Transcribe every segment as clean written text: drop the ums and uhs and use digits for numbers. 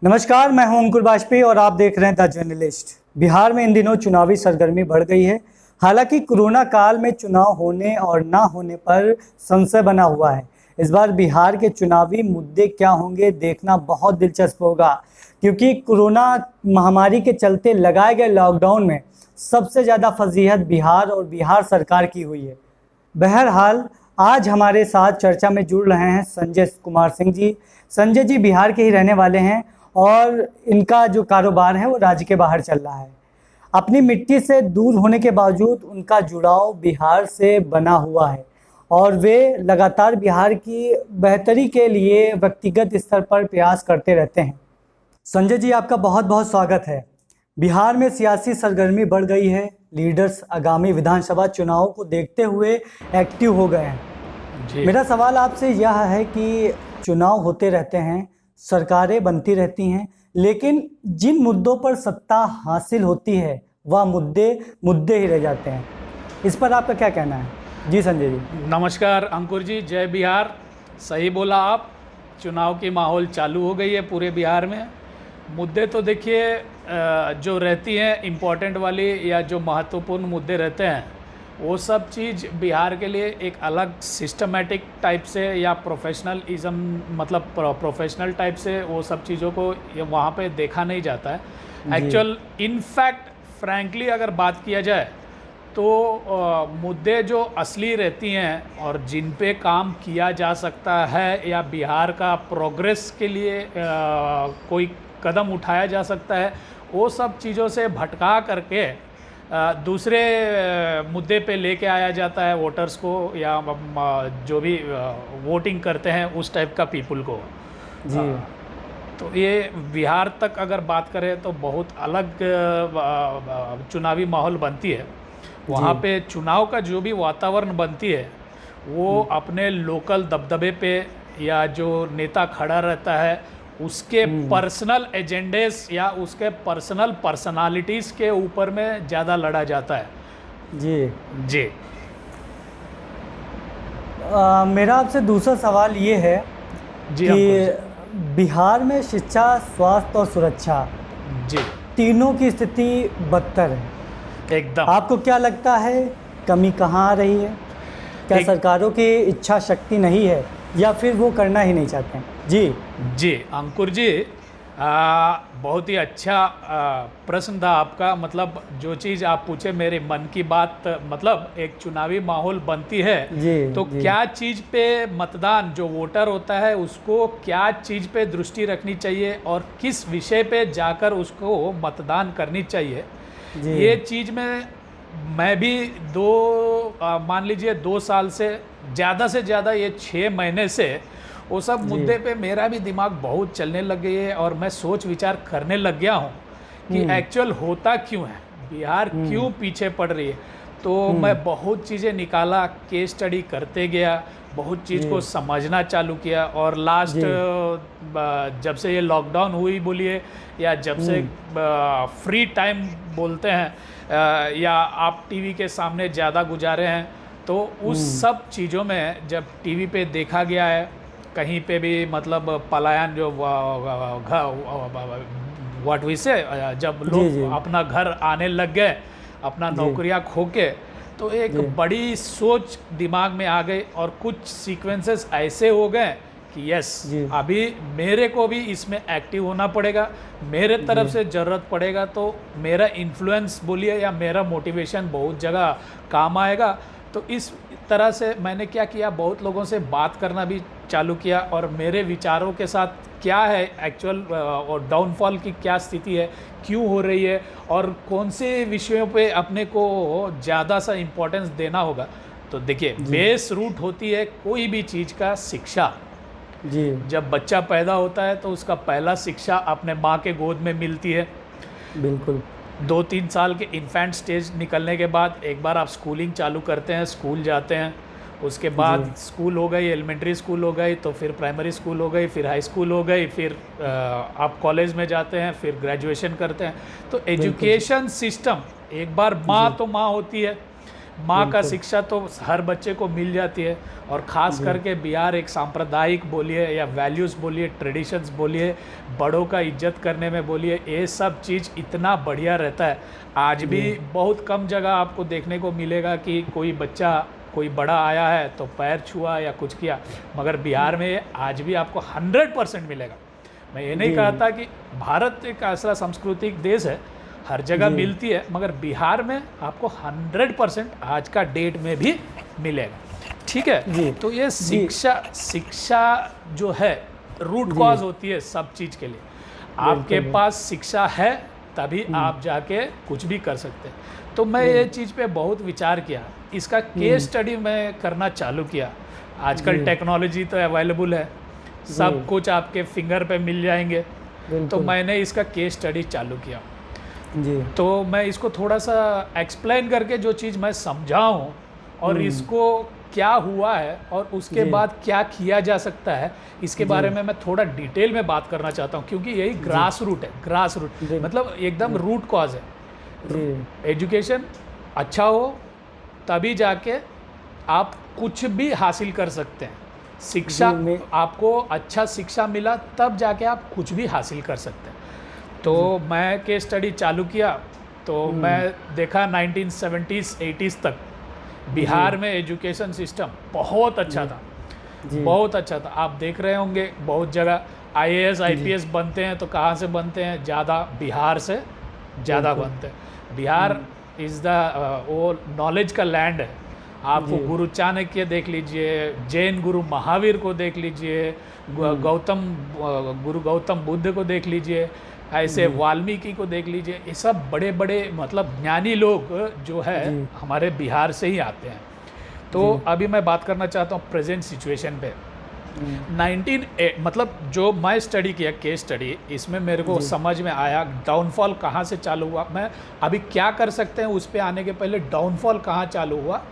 नमस्कार, मैं हूं अंकुर वाजपेयी और आप देख रहे हैं द जर्नलिस्ट। बिहार में इन दिनों चुनावी सरगर्मी बढ़ गई है। हालांकि कोरोना काल में चुनाव होने और ना होने पर संशय बना हुआ है। इस बार बिहार के चुनावी मुद्दे क्या होंगे देखना बहुत दिलचस्प होगा, क्योंकि कोरोना महामारी के चलते लगाए गए लॉकडाउन में सबसे ज़्यादा फजीहत बिहार और बिहार सरकार की हुई है। बहरहाल आज हमारे साथ चर्चा में जुड़ रहे हैं संजय कुमार सिंह जी। संजय जी बिहार के ही रहने वाले हैं और इनका जो कारोबार है वो राज्य के बाहर चल रहा है। अपनी मिट्टी से दूर होने के बावजूद उनका जुड़ाव बिहार से बना हुआ है और वे लगातार बिहार की बेहतरी के लिए व्यक्तिगत स्तर पर प्रयास करते रहते हैं। संजय जी, आपका बहुत बहुत स्वागत है। बिहार में सियासी सरगर्मी बढ़ गई है। लीडर्स आगामी विधानसभा चुनाव को देखते हुए एक्टिव हो गए हैं। मेरा सवाल आपसे यह है कि चुनाव होते रहते हैं, सरकारें बनती रहती हैं, लेकिन जिन मुद्दों पर सत्ता हासिल होती है वह मुद्दे ही रह जाते हैं। इस पर आपका क्या कहना है? जी संजय जी। नमस्कार अंकुर जी, जय बिहार। सही बोला आप, चुनाव की माहौल चालू हो गई है पूरे बिहार में। मुद्दे तो देखिए जो रहती हैं इम्पोर्टेंट वाली या जो महत्वपूर्ण मुद्दे रहते हैं वो सब चीज़ बिहार के लिए एक अलग सिस्टमेटिक टाइप से या प्रोफेशनलिज्म मतलब प्रोफेशनल टाइप से वो सब चीज़ों को वहाँ पे देखा नहीं जाता है एक्चुअल। इनफैक्ट फ्रैंकली अगर बात किया जाए तो मुद्दे जो असली रहती हैं और जिन पे काम किया जा सकता है या बिहार का प्रोग्रेस के लिए कोई कदम उठाया जा सकता है, वो सब चीज़ों से भटका करके दूसरे मुद्दे पे लेके आया जाता है वोटर्स को या जो भी वोटिंग करते हैं उस टाइप का पीपल को जी। तो ये बिहार तक अगर बात करें तो बहुत अलग चुनावी माहौल बनती है। वहाँ पे चुनाव का जो भी वातावरण बनती है वो अपने लोकल दबदबे पे या जो नेता खड़ा रहता है उसके पर्सनल एजेंडेस या उसके पर्सनल पर्सनालिटीज़ के ऊपर में ज़्यादा लड़ा जाता है। जी जी। मेरा आपसे दूसरा सवाल ये है जी कि बिहार में शिक्षा, स्वास्थ्य और सुरक्षा जी तीनों की स्थिति बदतर है एकदम। आपको क्या लगता है कमी कहाँ आ रही है? क्या सरकारों की इच्छा शक्ति नहीं है या फिर वो करना ही नहीं चाहते हैं? जी अंकुर जी, बहुत ही अच्छा प्रश्न था आपका। मतलब जो चीज़ आप पूछे मेरे मन की बात, मतलब एक चुनावी माहौल बनती है तो क्या चीज़ पे मतदान जो वोटर होता है उसको क्या चीज़ पे दृष्टि रखनी चाहिए और किस विषय पे जाकर उसको मतदान करनी चाहिए, ये चीज़ में मैं भी मान लीजिए 2 साल से ज़्यादा ये 6 महीने से वो सब मुद्दे पे मेरा भी दिमाग बहुत चलने लग गई है और मैं सोच विचार करने लग गया हूँ कि एक्चुअल होता क्यों है, बिहार क्यों पीछे पड़ रही है। तो मैं बहुत चीज़ें निकाला, केस स्टडी करते गया, बहुत चीज़ को समझना चालू किया और लास्ट जब से ये लॉकडाउन हुई बोलिए या जब से फ्री टाइम बोलते हैं या आप टीवी के सामने ज़्यादा गुजारे हैं, तो उस सब चीज़ों में जब टीवी पे देखा गया है कहीं पे भी मतलब पलायन जो व्हाट वी से जब लोग अपना घर आने लग गए, अपना नौकरियां खो के, तो एक बड़ी सोच दिमाग में आ गई और कुछ सीक्वेंसेस ऐसे हो गए कि यस अभी मेरे को भी इसमें एक्टिव होना पड़ेगा, मेरे तरफ से ज़रूरत पड़ेगा तो मेरा इन्फ्लुएंस बोलिए या मेरा मोटिवेशन बहुत जगह काम आएगा। तो इस तरह से मैंने क्या किया, बहुत लोगों से बात करना भी चालू किया और मेरे विचारों के साथ क्या है एक्चुअल और डाउनफॉल की क्या स्थिति है, क्यों हो रही है और कौन से विषयों पे अपने को ज़्यादा सा इम्पोर्टेंस देना होगा। तो देखिए बेस रूट होती है कोई भी चीज़ का शिक्षा। जी, जब बच्चा पैदा होता है तो उसका पहला शिक्षा अपने माँ के गोद में मिलती है। बिल्कुल 2-3 साल के इन्फेंट स्टेज निकलने के बाद एक बार आप स्कूलिंग चालू करते हैं, स्कूल जाते हैं, उसके बाद स्कूल हो गई, एलिमेंट्री स्कूल हो गई, तो फिर प्राइमरी स्कूल हो गई, फिर हाई स्कूल हो गई, फिर आप कॉलेज में जाते हैं, फिर ग्रेजुएशन करते हैं। तो एजुकेशन सिस्टम एक बार माँ तो माँ होती है, माँ का शिक्षा तो हर बच्चे को मिल जाती है, और ख़ास करके बिहार एक सांप्रदायिक बोलिए या वैल्यूज़ बोलिए, ट्रेडिशंस बोलिए, बड़ों का इज्जत करने में बोलिए, ये सब चीज़ इतना बढ़िया रहता है। आज भी बहुत कम जगह आपको देखने को मिलेगा कि कोई बच्चा, कोई बड़ा आया है तो पैर छुआ या कुछ किया, मगर बिहार में आज भी आपको 100% मिलेगा। मैं ये नहीं कहता कि भारत एक ऐसा सांस्कृतिक देश है, हर जगह मिलती है, मगर बिहार में आपको 100% आज का डेट में भी मिलेगा। ठीक है, तो ये शिक्षा जो है रूट कॉज होती है सब चीज़ के लिए। आपके पास शिक्षा है तभी आप जाके कुछ भी कर सकते हैं। तो मैं ये चीज़ पे बहुत विचार किया, इसका केस स्टडी मैं करना चालू किया। आजकल टेक्नोलॉजी तो अवेलेबल है, सब कुछ आपके फिंगर पे मिल जाएंगे, तो मैंने इसका केस स्टडी चालू किया जी। तो मैं इसको थोड़ा सा एक्सप्लेन करके जो चीज़ मैं समझाऊँ और इसको क्या हुआ है और उसके बाद क्या किया जा सकता है, इसके बारे में मैं थोड़ा डिटेल में बात करना चाहता हूँ, क्योंकि यही ग्रास रूट है। ग्रास रूट मतलब एकदम रूट कॉज है। एजुकेशन अच्छा हो तभी जाके आप कुछ भी हासिल कर सकते हैं। शिक्षा, आपको अच्छा शिक्षा मिला तब जाके आप कुछ भी हासिल कर सकते हैं। तो मैं केस स्टडी चालू किया, तो मैं देखा 1970s 80s तक बिहार में एजुकेशन सिस्टम बहुत अच्छा था, बहुत अच्छा था। आप देख रहे होंगे बहुत जगह IAS IPS बनते हैं तो कहाँ से बनते हैं, ज़्यादा बिहार से ज़्यादा बनते हैं। बिहार इज़ द वो नॉलेज का लैंड है। आप गुरु चाणक्य देख लीजिए, जैन गुरु महावीर को देख लीजिए, गुरु गौतम बुद्ध को देख लीजिए, ऐसे वाल्मीकि को देख लीजिए। ये सब बड़े बड़े मतलब ज्ञानी लोग जो है हमारे बिहार से ही आते हैं। तो अभी मैं बात करना चाहता हूँ प्रेजेंट सिचुएशन पे। मतलब जो मैं स्टडी किया केस स्टडी, इसमें मेरे को समझ में आया डाउनफॉल कहाँ से चालू हुआ। मैं अभी क्या कर सकते हैं उस पर आने के पहले डाउनफॉल कहाँ चालू हुआ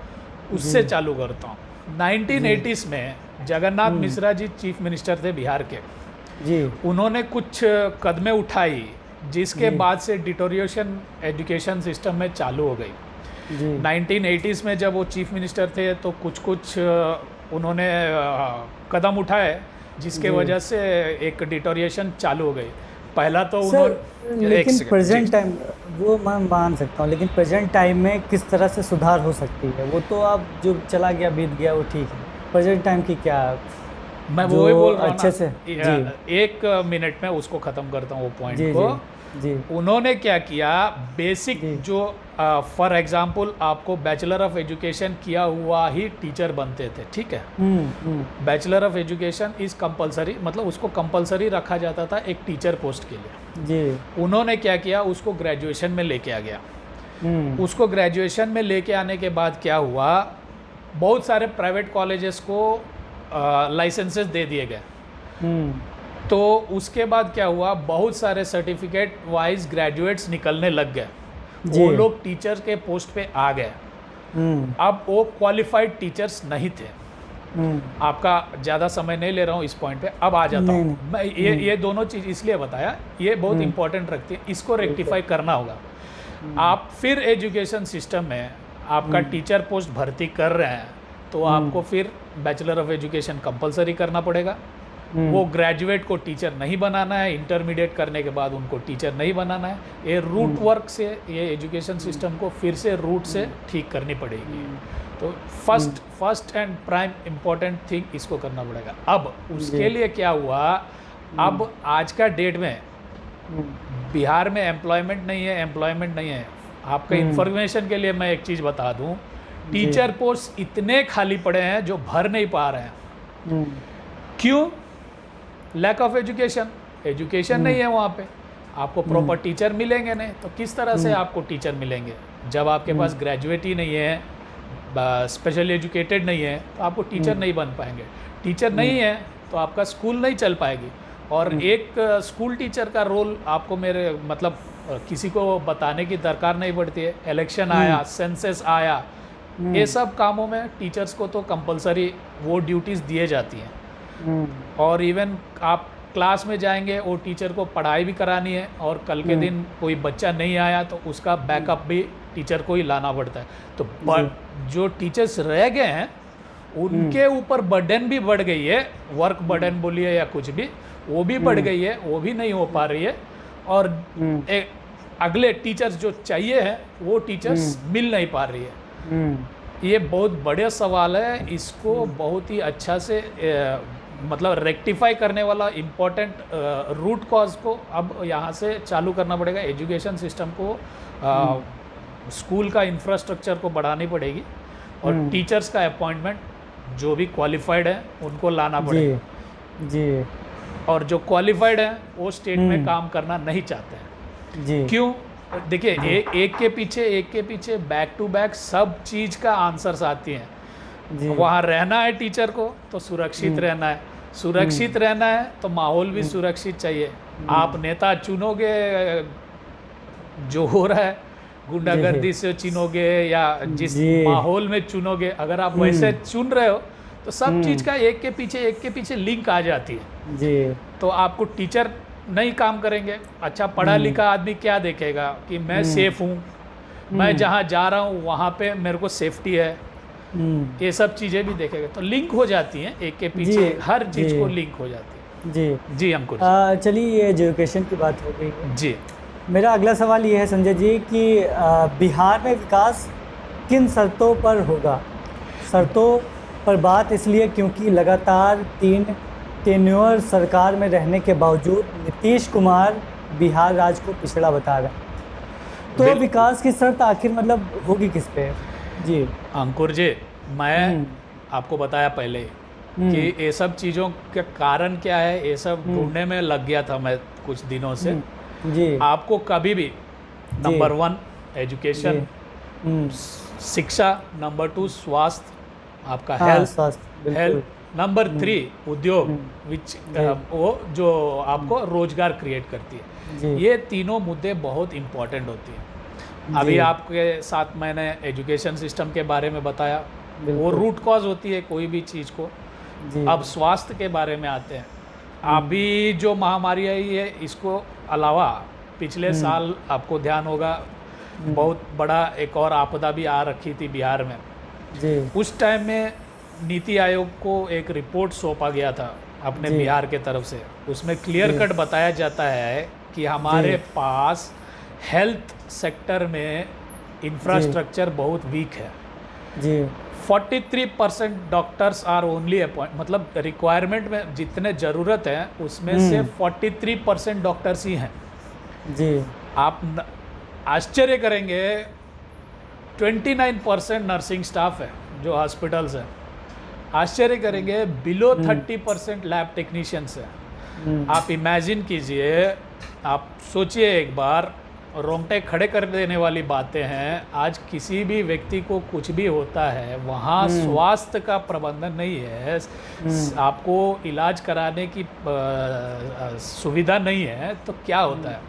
उससे चालू करता हूँ। 1980s में जगन्नाथ मिश्रा जी चीफ मिनिस्टर थे बिहार के जी। उन्होंने कुछ कदमें उठाई जिसके बाद से डिटोरिएशन एजुकेशन सिस्टम में चालू हो गई। 1980s में जब वो चीफ मिनिस्टर थे तो कुछ उन्होंने कदम उठाए जिसके वजह से एक डिटोरिएशन चालू हो गई। पहला तो उन्होंने, लेकिन प्रेजेंट टाइम वो मैं मान सकता हूँ, लेकिन प्रेजेंट टाइम में किस तरह से सुधार हो सकती है वो तो अब जो चला गया बीत गया वो ठीक है। प्रेजेंट टाइम की क्या, मैं वो ही बोल रहा हूँ अच्छे से एक मिनट में उसको ख़त्म करता हूँ वो पॉइंट को। जी। उन्होंने क्या किया, बेसिक जो फॉर एग्जांपल आपको बैचलर ऑफ एजुकेशन किया हुआ ही टीचर बनते थे, ठीक है। Bachelor of education is compulsory, मतलब उसको कंपलसरी रखा जाता था एक टीचर पोस्ट के लिए जी। उन्होंने क्या किया, उसको ग्रेजुएशन में लेके आ गया। उसको ग्रेजुएशन में लेके आने के बाद क्या हुआ, बहुत सारे प्राइवेट कॉलेजेस को लाइसेंसेस दे दिए गए। तो उसके बाद क्या हुआ, बहुत सारे सर्टिफिकेट वाइज ग्रेजुएट्स निकलने लग गए, वो लोग टीचर के पोस्ट पे आ गए। अब वो क्वालिफाइड टीचर्स नहीं थे। आपका ज़्यादा समय नहीं ले रहा हूँ इस पॉइंट पे, अब आ जाता हूँ मैं। ये दोनों चीज़ इसलिए बताया, ये बहुत इंपॉर्टेंट रखती है, इसको रेक्टिफाई करना होगा। आप फिर एजुकेशन सिस्टम में आपका टीचर पोस्ट भर्ती कर रहे हैं तो आपको फिर बैचलर ऑफ एजुकेशन कंपलसरी करना पड़ेगा। वो ग्रेजुएट को टीचर नहीं बनाना है, इंटरमीडिएट करने के बाद उनको टीचर नहीं बनाना है। ये रूट वर्क से ये एजुकेशन सिस्टम को फिर से रूट से ठीक करनी पड़ेगी। तो first and prime important thing इसको करना पड़ेगा। अब उसके लिए क्या हुआ, अब आज का डेट में बिहार में एम्प्लॉयमेंट नहीं है। आपका इन्फॉर्मेशन के लिए मैं एक चीज़ बता दूं, टीचर पोस्ट इतने खाली पड़े हैं जो भर नहीं पा रहे हैं। क्यों? लैक ऑफ एजुकेशन नहीं है वहाँ पे। आपको प्रॉपर टीचर मिलेंगे नहीं, तो किस तरह से आपको टीचर मिलेंगे जब आपके पास ग्रेजुएट ही नहीं है, स्पेशल एजुकेटेड नहीं है, तो आपको टीचर नहीं बन पाएंगे। टीचर नहीं है तो आपका स्कूल नहीं चल पाएगी। और एक स्कूल टीचर का रोल आपको मेरे मतलब किसी को बताने की दरकार नहीं पड़ती है। इलेक्शन आया, सेंसस आया, ये सब कामों में टीचर्स को तो कंपलसरी वो ड्यूटीज़ दिए जाती हैं। और इवन आप क्लास में जाएंगे, वो टीचर को पढ़ाई भी करानी है, और कल के दिन कोई बच्चा नहीं आया तो उसका बैकअप भी टीचर को ही लाना पड़ता है। तो जो टीचर्स रह गए हैं उनके ऊपर बर्डन भी बढ़ गई है, वर्क बर्डन बोलिए या कुछ भी, वो भी बढ़ गई है, वो भी नहीं हो पा रही है। और अगले टीचर्स जो चाहिए है वो टीचर्स मिल नहीं पा रही है। ये बहुत बड़े सवाल है, इसको बहुत ही अच्छा से मतलब रेक्टिफाई करने वाला इम्पोर्टेंट रूट कॉज को अब यहाँ से चालू करना पड़ेगा। एजुकेशन सिस्टम को स्कूल का इंफ्रास्ट्रक्चर को बढ़ानी पड़ेगी, और टीचर्स का अपॉइंटमेंट जो भी क्वालिफाइड है उनको लाना पड़ेगा जी। और जो क्वालिफाइड है वो स्टेट में काम करना नहीं चाहते हैं जी। क्यों? देखिए, एक के पीछे बैक टू बैक सब चीज़ का आंसर्स आती हैं। जी। वहाँ रहना है टीचर को तो सुरक्षित रहना है, सुरक्षित रहना है तो माहौल भी सुरक्षित चाहिए। आप नेता चुनोगे, जो हो रहा है गुंडागर्दी से चुनोगे या जिस माहौल में चुनोगे, अगर आप वैसे चुन रहे हो तो सब चीज़ का एक के पीछे लिंक आ जाती है जी। तो आपको टीचर नहीं काम करेंगे। अच्छा पढ़ा लिखा आदमी क्या देखेगा कि मैं सेफ हूँ, मैं जहाँ जा रहा हूँ वहाँ पे मेरे को सेफ्टी है, ये सब चीज़ें भी देखेगा। तो लिंक हो जाती हैं, एक के पीछे हर चीज़ को लिंक हो जाती है। जी जी अंकुर चलिए, ये एजुकेशन की बात हो गई है। जी। मेरा अगला सवाल ये है संजय जी कि बिहार में विकास किन शर्तों पर होगा? शर्तों पर बात इसलिए क्योंकि लगातार 3 टेन्योर सरकार में रहने के बावजूद नीतीश कुमार बिहार राज्य को पिछड़ा बता रहे हैं। तो विकास की शर्त आखिर मतलब होगी किस पे? जी अंकुर जी, मैं आपको बताया पहले कि ये सब चीज़ों के कारण क्या है, ये सब ढूंढने में लग गया था मैं कुछ दिनों से। जी। आपको कभी भी नंबर 1 एजुकेशन, शिक्षा, नंबर 2 स्वास्थ्य, आपका हेल्थ, नंबर 3 उद्योग, विच वो जो आपको रोजगार क्रिएट करती है। ये तीनों मुद्दे बहुत इम्पोर्टेंट होती हैं। अभी आपके साथ मैंने एजुकेशन सिस्टम के बारे में बताया, वो रूट कॉज होती है कोई भी चीज़ को। अब स्वास्थ्य के बारे में आते हैं। अभी जो महामारी आई है, इसको अलावा पिछले साल आपको ध्यान होगा बहुत बड़ा एक और आपदा भी आ रखी थी बिहार में जी। उस टाइम में नीति आयोग को एक रिपोर्ट सौंपा गया था अपने बिहार के तरफ से। उसमें क्लियर कट बताया जाता है कि हमारे पास हेल्थ सेक्टर में इंफ्रास्ट्रक्चर बहुत वीक है जी। 43% डॉक्टर्स आर ओनली अपॉइंट, मतलब रिक्वायरमेंट में जितने ज़रूरत है उसमें से 43% डॉक्टर्स ही हैं जी। आप आश्चर्य करेंगे 29% नर्सिंग स्टाफ है जो हॉस्पिटल्स है। आश्चर्य करेंगे बिलो 30% लैब टेक्नीशियंस है। आप इमेजिन कीजिए, आप सोचिए एक बार, रोंगटे खड़े कर देने वाली बातें हैं। आज किसी भी व्यक्ति को कुछ भी होता है, वहाँ स्वास्थ्य का प्रबंधन नहीं है, आपको इलाज कराने की सुविधा नहीं है, तो क्या होता है?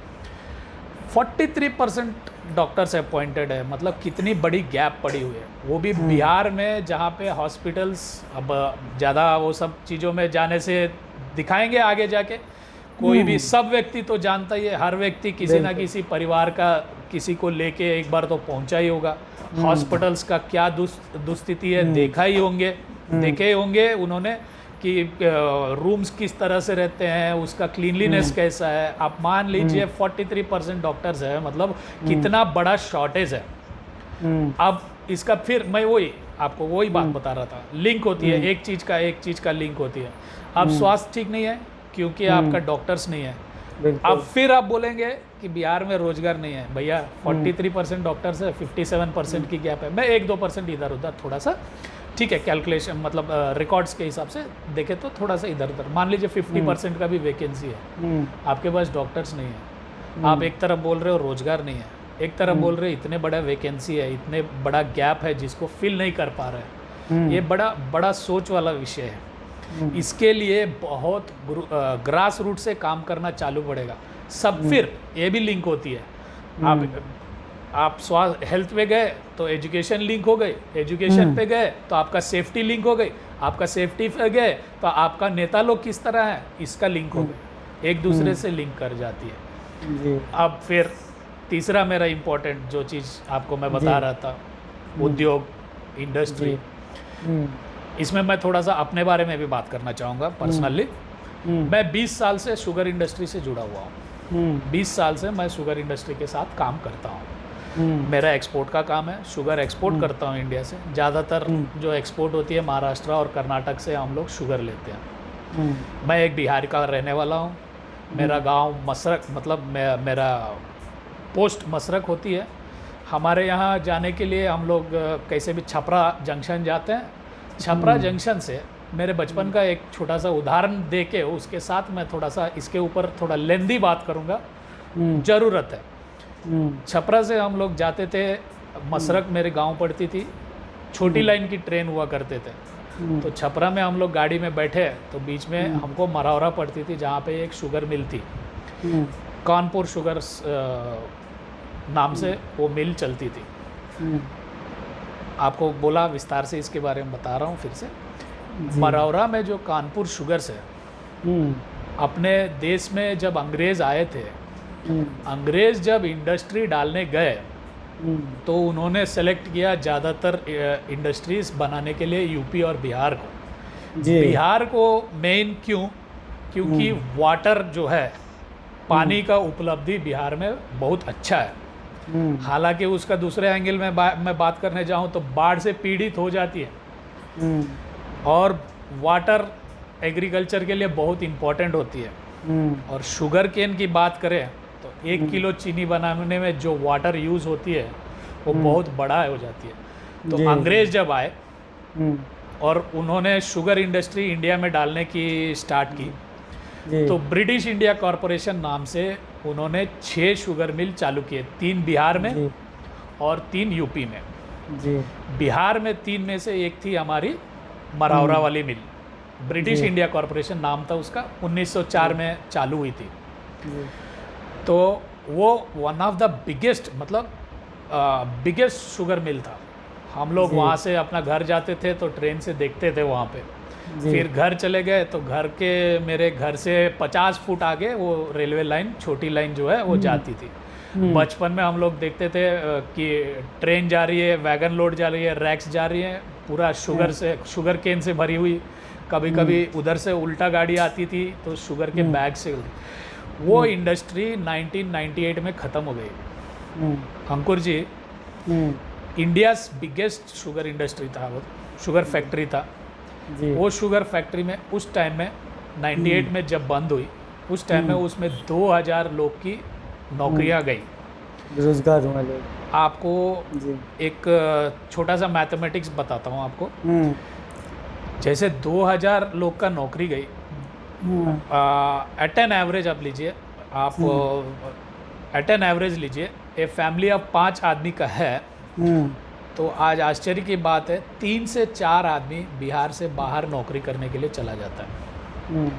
43% डॉक्टर्स अपॉइंटेड है, मतलब कितनी बड़ी गैप पड़ी हुई है, वो भी बिहार में, जहाँ पे हॉस्पिटल्स, अब ज़्यादा वो सब चीज़ों में जाने से दिखाएंगे आगे जाके। कोई भी, सब व्यक्ति तो जानता ही है, हर व्यक्ति किसी ना किसी परिवार का किसी को लेके एक बार तो पहुंचा ही होगा। हॉस्पिटल्स का क्या दुस्थिति है देखे ही होंगे उन्होंने कि रूम्स किस तरह से रहते हैं, उसका क्लीनलीनेस कैसा है। आप मान लीजिए 43% डॉक्टर्स है, मतलब कितना बड़ा शॉर्टेज है। अब इसका फिर मैं आपको वही बात बता रहा था, लिंक होती है, एक चीज़ का लिंक होती है। अब स्वास्थ्य ठीक नहीं है क्योंकि आपका डॉक्टर्स नहीं है। अब फिर आप बोलेंगे कि बिहार में रोजगार नहीं है। भैया 43% डॉक्टर्स है, 57% की गैप है। मैं 1-2% इधर उधर थोड़ा सा, ठीक है, कैलकुलेशन मतलब रिकॉर्ड्स के हिसाब से देखे तो थोड़ा सा इधर उधर, मान लीजिए 50% का भी वैकेंसी है, आपके पास डॉक्टर्स नहीं है। आप एक तरफ बोल रहे हो रोजगार नहीं है, एक तरफ बोल रहे हो इतने बड़ा वैकेंसी है, इतने बड़ा गैप है जिसको फिल नहीं कर पा रहे हैं। ये बड़ा सोच वाला विषय है। इसके लिए बहुत ग्रास रूट से काम करना चालू पड़ेगा सब। फिर ये भी लिंक होती है। आप स्वास्थ्य हेल्थ पे गए तो एजुकेशन लिंक हो गई, एजुकेशन पे गए तो आपका सेफ्टी लिंक हो गई, आपका सेफ्टी पे गए तो आपका नेता लोग किस तरह है, इसका लिंक हो गई। एक दूसरे से लिंक कर जाती है। जी अब फिर तीसरा मेरा इम्पोर्टेंट जो चीज़ आपको मैं बता जी। रहा था, उद्योग, इंडस्ट्री, जी हम्म इसमें मैं थोड़ा सा अपने बारे में भी बात करना चाहूँगा पर्सनली। मैं 20 साल से शुगर इंडस्ट्री से जुड़ा हुआ हूँ। 20 साल से मैं शुगर इंडस्ट्री के साथ काम करता हूँ। मेरा एक्सपोर्ट का काम है, शुगर एक्सपोर्ट करता हूँ इंडिया से। ज़्यादातर जो एक्सपोर्ट होती है महाराष्ट्र और कर्नाटक से हम लोग शुगर लेते हैं। मैं एक बिहार का रहने वाला हूँ। मेरा गांव मसरक, मतलब मेरा पोस्ट मसरक होती है। हमारे यहाँ जाने के लिए हम लोग कैसे भी छपरा जंक्शन जाते हैं। छपरा जंक्शन से मेरे बचपन का एक छोटा सा उदाहरण दे के उसके साथ मैं थोड़ा सा इसके ऊपर थोड़ा लेंदी बात करूँगा, ज़रूरत है। छपरा से हम लोग जाते थे, मसरक मेरे गांव पड़ती थी, छोटी लाइन की ट्रेन हुआ करते थे। तो छपरा में हम लोग गाड़ी में बैठे तो बीच में हमको मरौरा पड़ती थी, जहाँ पे एक शुगर मिल थी, कानपुर शुगर नाम से वो मिल चलती थी। आपको बोला विस्तार से इसके बारे में बता रहा हूँ फिर से। मरौरा में जो कानपुर शुगर्स है, अपने देश में जब अंग्रेज़ आए थे, अंग्रेज़ जब इंडस्ट्री डालने गए तो उन्होंने सेलेक्ट किया ज़्यादातर इंडस्ट्रीज़ बनाने के लिए यूपी और बिहार को। बिहार को मेन क्योंकि वाटर जो है, पानी का उपलब्धि बिहार में बहुत अच्छा है। हालांकि उसका दूसरे एंगल में मैं बात करने जाऊँ तो बाढ़ से पीड़ित हो जाती है, और वाटर एग्रीकल्चर के लिए बहुत इम्पोर्टेंट होती है। और शुगर केन की बात करें तो 1 किलो चीनी बनाने में जो वाटर यूज़ होती है वो बहुत बड़ा हो जाती है। तो अंग्रेज़ जब आए और उन्होंने शुगर इंडस्ट्री इंडिया में डालने की स्टार्ट की, तो ब्रिटिश इंडिया कॉरपोरेशन नाम से उन्होंने 6 शुगर मिल चालू किए, 3 बिहार में और 3 यूपी में। बिहार में 3 में से एक थी हमारी मरौरा वाली मिल। ब्रिटिश इंडिया कॉरपोरेशन नाम था उसका, 1904 में चालू हुई थी। तो वो वन ऑफ द बिगेस्ट, मतलब बिगेस्ट शुगर मिल था। हम लोग वहाँ से अपना घर जाते थे तो ट्रेन से देखते थे वहाँ पे। फिर घर चले गए तो मेरे घर से 50 फुट आगे वो रेलवे लाइन, छोटी लाइन जो है वो जाती थी। बचपन में हम लोग देखते थे कि ट्रेन जा रही है, वैगन लोड जा रही है, रैक्स जा रही है, पूरा शुगर केन से भरी हुई। कभी कभी उधर से उल्टा गाड़ी आती थी तो शुगर के बैग से। वो इंडस्ट्री 1998 में ख़त्म हो गई। अंकुर जी, इंडियाज़ बिगेस्ट शुगर इंडस्ट्री था वो, शुगर फैक्ट्री था। वो शुगर फैक्ट्री में उस टाइम में 98 में जब बंद हुई, उस टाइम में उसमें 2000 लोग की नौकरियां गई, बेरोजगार हुए लोग। आपको एक छोटा सा मैथमेटिक्स बताता हूँ आपको। जैसे 2000 लोग का नौकरी गई, एट एन एवरेज आप लीजिए, आप एट एन एवरेज लीजिए, ए फैमिली ऑफ 5 आदमी का है, तो आज आश्चर्य की बात है 3 से 4 आदमी बिहार से बाहर नौकरी करने के लिए चला जाता है।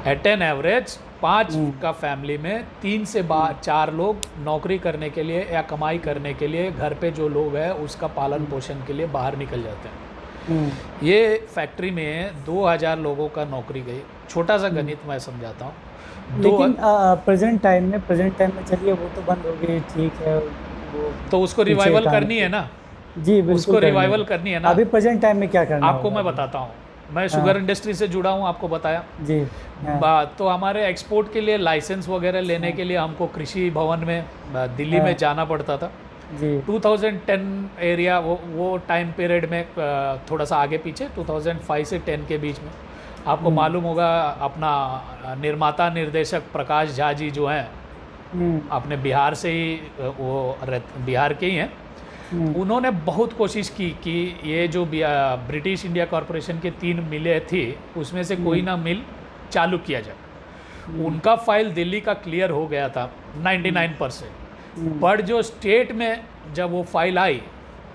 एट एन एवरेज 5 का फैमिली में 3 से 4 लोग नौकरी करने के लिए या कमाई करने के लिए, घर पे जो लोग हैं उसका पालन पोषण के लिए बाहर निकल जाते हैं। ये फैक्ट्री में 2000 लोगों का नौकरी गई। छोटा सा गणित मैं समझाता हूँ। लेकिन प्रेजेंट टाइम में चलिए वो तो बंद हो गई, ठीक है, वो तो उसको रिवाइवल करनी है ना। जी बिल्कुल, उसको रिवाइवल करनी है ना। अभी प्रेजेंट टाइम में क्या करना आपको मैं बताता हूँ। मैं शुगर इंडस्ट्री से जुड़ा हूँ, आपको बताया जी। तो हमारे एक्सपोर्ट के लिए लाइसेंस वगैरह लेने के लिए हमको कृषि भवन में दिल्ली में जाना पड़ता था। 2010 एरिया, वो टाइम पीरियड में थोड़ा सा आगे पीछे, 2005 से 10 के बीच में। आपको मालूम होगा अपना निर्माता निर्देशक प्रकाश झा जी जो हैं, अपने बिहार से ही, वो बिहार के ही हैं। उन्होंने बहुत कोशिश की कि ये जो ब्रिटिश इंडिया कॉरपोरेशन के 3 मिलें थी उसमें से कोई ना मिल चालू किया जाए। उनका फाइल दिल्ली का क्लियर हो गया था 99%, बट जो स्टेट में जब वो फाइल आई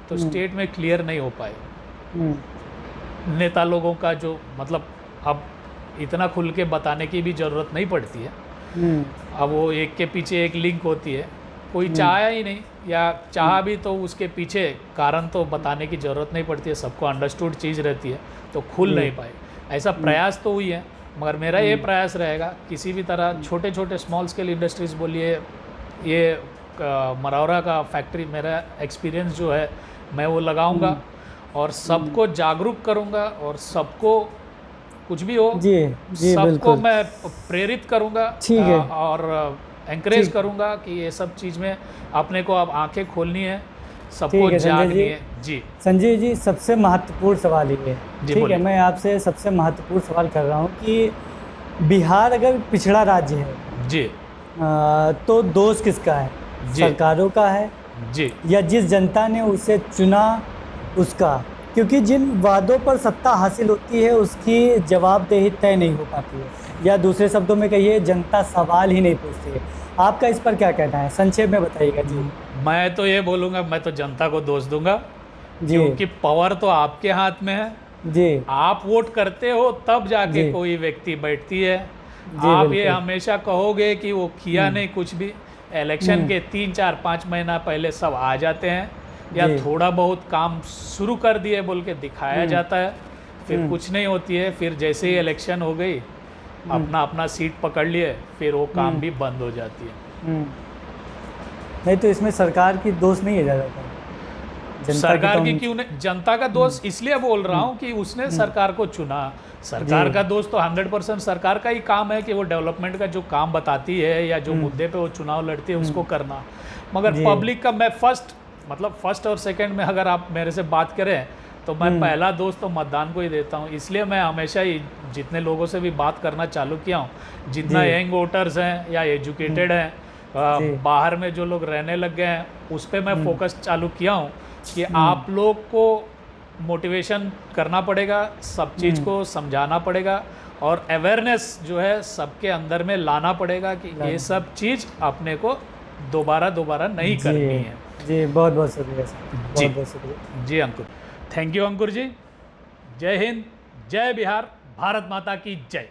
तो स्टेट में क्लियर नहीं हो पाए। नेता लोगों का जो, मतलब अब इतना खुल के बताने की भी ज़रूरत नहीं पड़ती है। अब वो एक के पीछे एक लिंक होती है, कोई चाहा ही नहीं, या चाहा भी तो उसके पीछे कारण तो बताने की ज़रूरत नहीं पड़ती है, सबको अंडरस्टूड चीज़ रहती है, तो खुल नहीं पाए। ऐसा प्रयास तो हुई है, मगर मेरा ये प्रयास रहेगा किसी भी तरह छोटे छोटे स्मॉल स्केल इंडस्ट्रीज़ बोलिए, ये मरौरा का फैक्ट्री, मेरा एक्सपीरियंस जो है मैं वो लगाऊंगा और सबको जागरूक करूंगा और सबको कुछ भी हो जी जी सबको बिल्कुल मैं प्रेरित करूंगा ठीक है। और एंकरेज करूंगा कि ये सब चीज़ में अपने को अब आंखें खोलनी है, सबको ठीक है संजय जागनी जी। है। जी संजय जी, सबसे महत्वपूर्ण सवाल ये है, जी, ठीक है, बोलिए। मैं आपसे सबसे महत्वपूर्ण सवाल कर रहा हूँ कि बिहार अगर पिछड़ा राज्य है जी तो दोष किसका है? जी। सरकारों का है जी या जिस जनता ने उसे चुना उसका? क्योंकि जिन वादों पर सत्ता हासिल होती है उसकी जवाबदेही तय नहीं हो पाती है, या दूसरे शब्दों में कहिए जनता सवाल ही नहीं पूछती है। आपका इस पर क्या कहना है, संक्षेप में बताइएगा जी। मैं तो ये बोलूँगा, मैं तो जनता को दोष दूंगा जी क्योंकि पावर तो आपके हाथ में है। जी आप वोट करते हो तब जाके जी। कोई व्यक्ति बैठती है। जी, आप ये बिल्कुल। हमेशा कहोगे कि वो किया नहीं कुछ भी, इलेक्शन के 3-4-5 महीना पहले सब आ जाते हैं या जी। थोड़ा बहुत काम शुरू कर दिए बोल के दिखाया जाता है, फिर कुछ नहीं होती है। फिर जैसे ही इलेक्शन हो गई अपना अपना सीट पकड़ लिए, फिर वो काम भी बंद हो जाती है। नहीं तो इसमें सरकार की दोष नहीं है ज़्यादातर, जनता सरकार तो की हम- क्यों नहीं, जनता का दोष इसलिए बोल रहा हूँ कि उसने सरकार को चुना। सरकार का दोष तो 100% सरकार का ही काम है कि वो डेवलपमेंट का जो काम बताती है या जो मुद्दे पे वो चुनाव लड़ती है उसको करना। मगर जी। पब्लिक का मैं फर्स्ट और सेकंड में अगर आप मेरे से बात करें तो मैं पहला दोष तो मतदान को ही देता हूँ। इसलिए मैं हमेशा ही जितने लोगों से भी बात करना चालू किया हूँ, जितना जी। यंग वोटर्स हैं या एजुकेटेड हैं, जी। बाहर में जो लोग रहने लग गए हैं, उस पर मैं फोकस चालू किया हूँ कि आप लोग को मोटिवेशन करना पड़ेगा, सब चीज़ को समझाना पड़ेगा और अवेयरनेस जो है सबके अंदर में लाना पड़ेगा कि ये सब चीज़ अपने को दोबारा नहीं करनी है। जी बहुत बहुत शुक्रिया सर, जी। बहुत बहुत शुक्रिया। जी अंकुर, थैंक यू अंकुर जी। जय हिंद, जय बिहार, भारत माता की जय।